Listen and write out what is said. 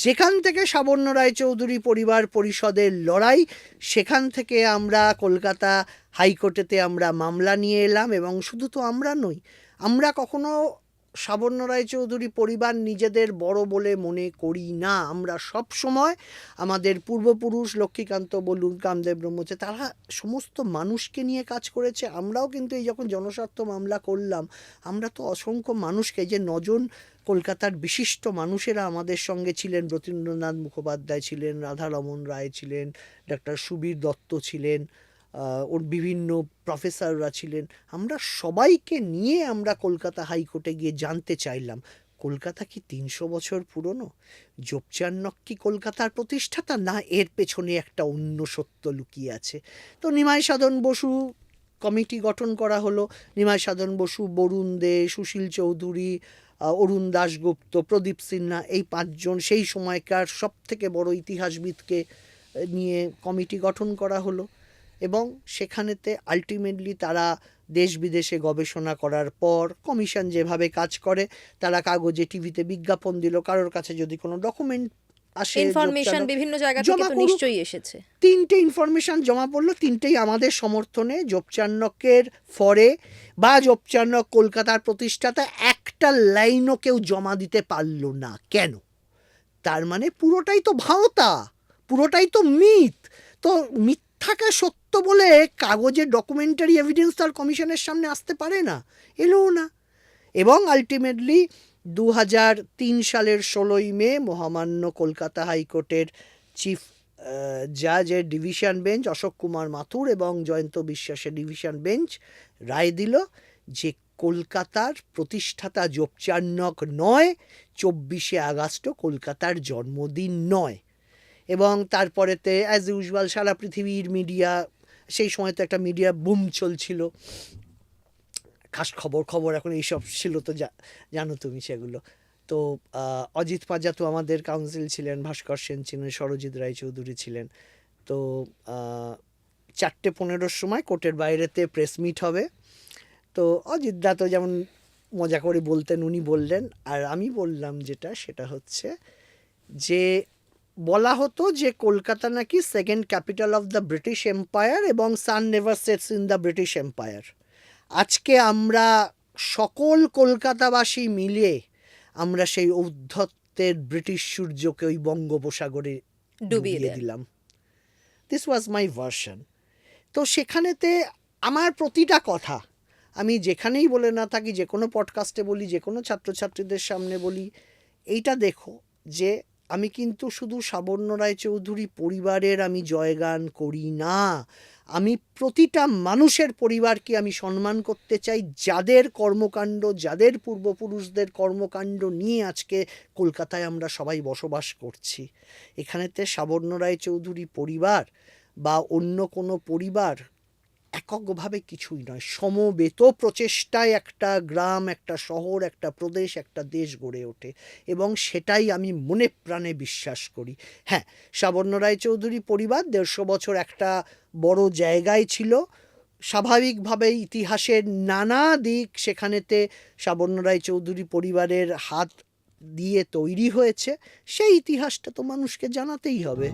যেখান থেকে সাবর্ণ রায়চৌধুরী পরিবার পরিষদের লড়াই, সেখান থেকে আমরা কলকাতা হাইকোর্টেতে আমরা মামলা নিয়ে এলাম। এবং শুধু তো আমরা নই, আমরা কখনো সাবর্ণ রায়চৌধুরী পরিবার নিজেদের বড় বলে মনে করি না। আমরা সব সময় আমাদের পূর্বপুরুষ লক্ষ্মীকান্ত বলুন, কামদেব ব্রহ্মচারী, তারা সমস্ত মানুষকে নিয়ে কাজ করেছে। আমরাও কিন্তু এই যখন জনস্বার্থ মামলা করলাম, আমরা তো অসংখ্য মানুষকে, যে 9জন কলকাতার বিশিষ্ট মানুষেরা আমাদের সঙ্গে ছিলেন, রতীন্দ্রনাথ মুখোপাধ্যায় ছিলেন, রাধারমণ রায় ছিলেন, ডক্টর সুবীর দত্ত ছিলেন, ওর বিভিন্ন প্রফেসররা ছিলেন, আমরা সবাইকে নিয়ে আমরা কলকাতা হাইকোর্টে গিয়ে জানতে চাইলাম, কলকাতা কি 300 বছর পুরনো? যোগচার্ণক কি কলকাতার প্রতিষ্ঠাতা, না এর পেছনে একটা অন্য সত্য লুকিয়ে আছে? তো নিমাই সাধন বসু কমিটি গঠন করা হলো। নিমাই সাধন বসু, বরুণ দে, সুশীল চৌধুরী, অরুণ দাশগুপ্ত, প্রদীপ সিনহা, এই 5জন সেই সময়কার সবথেকে বড় ইতিহাসবিদকে নিয়ে কমিটি গঠন করা হলো। এবং সেখানেতে আলটিমেটলি তারা দেশ বিদেশে গবেষণা করার পর কমিশন যেভাবে কাজ করে, তারা কাগজে টিভিতে বিজ্ঞাপন দিল, কারোর কাছে যদি কোনো ডকুমেন্ট আসে, ইনফরমেশন বিভিন্ন জায়গা থেকে তো নিশ্চয়ই এসেছে। 3টে ইনফরমেশন জমা পড়লো, 3টেই আমাদের সমর্থনে। যোগচার্ণকের ফরে বা যোগচার্ণক কলকাতার প্রতিষ্ঠাতা একটা লাইনও কেউ জমা দিতে পারলো না। কেন? তার মানে পুরোটাই তো ভাওতা, পুরোটাই তো মিথ। তো মিথ্যাকে সত্য বলে কাগজের ডকুমেন্টারি এভিডেন্স তার কমিশনের সামনে আসতে পারে না, এলোও না। এবং আলটিমেটলি 2003 সালের 16ই মে মহামান্য কলকাতা হাইকোর্টের চিফ জাজের ডিভিশন বেঞ্চ, অশোক কুমার মাথুর এবং জয়ন্ত বিশ্বাসের ডিভিশন বেঞ্চ রায় দিল যে কলকাতার প্রতিষ্ঠাতা যোগচার্ণক নয়, 24শে আগস্টও কলকাতার জন্মদিন নয়। এবং তারপরেতে অ্যাজ ইউজুয়াল সারা পৃথিবীর মিডিয়া, সেই সময় তো একটা মিডিয়া বুম চলছিল, খাস খবর এখন এইসব ছিল, তো জানো তুমি সেগুলো। তো অজিত পাজা তো আমাদের কাউন্সিল ছিলেন, ভাস্কর সেন ছিলেন, সরজিৎ রায়চৌধুরী ছিলেন। তো 4:15 সময় কোর্টের বাইরেতে প্রেস মিট হবে। তো অজিতদা তো যেমন মজা করে বলতেন, উনি বললেন, আর আমি বললাম যেটা, সেটা হচ্ছে যে বলা হতো যে কলকাতা নাকি second capital of the British empire এবং sun never sets in the British empire. আজকে আমরা সকল কলকাতাবাসী মিলে আমরা সেই ঔদ্ধত্যের ব্রিটিশ সূর্যকে ওই বঙ্গোপসাগরে ডুবিয়ে দিলাম। This was my version. তো সেখানেতে আমার প্রতিটা কথা আমি যেখানেই বলে না থাকি, যে কোনো পডকাস্টে বলি, যে কোনো ছাত্রছাত্রীদের সামনে বলি, এইটা দেখো যে আমি কিন্তু শুধু সাবর্ণ রায়চৌধুরী পরিবারের আমি জয়গান করি না, আমি প্রতিটা মানুষের পরিবারকে আমি সম্মান করতে চাই, যাদের কর্মকাণ্ড, যাদের পূর্বপুরুষদের কর্মকাণ্ড নিয়ে আজকে কলকাতায় আমরা সবাই বসবাস করছি। এখানেতে সাবর্ণ রায়চৌধুরী পরিবার বা অন্য কোনো পরিবার এককভাবে কিছুই নয়, সমবেত প্রচেষ্টায় একটা গ্রাম, একটা শহর, একটা প্রদেশ, একটা দেশ গড়ে ওঠে। এবং সেটাই আমি মনে প্রাণে বিশ্বাস করি। হ্যাঁ, সাবর্ণ রায়চৌধুরী পরিবার 150 বছর একটা বড় জায়গায় ছিল, স্বাভাবিকভাবে ইতিহাসের নানা দিক সেখানেতে সাবর্ণ রায়চৌধুরী পরিবারের হাত দিয়ে তৈরি হয়েছে, সেই ইতিহাসটা তো মানুষকে জানাতেই হবে।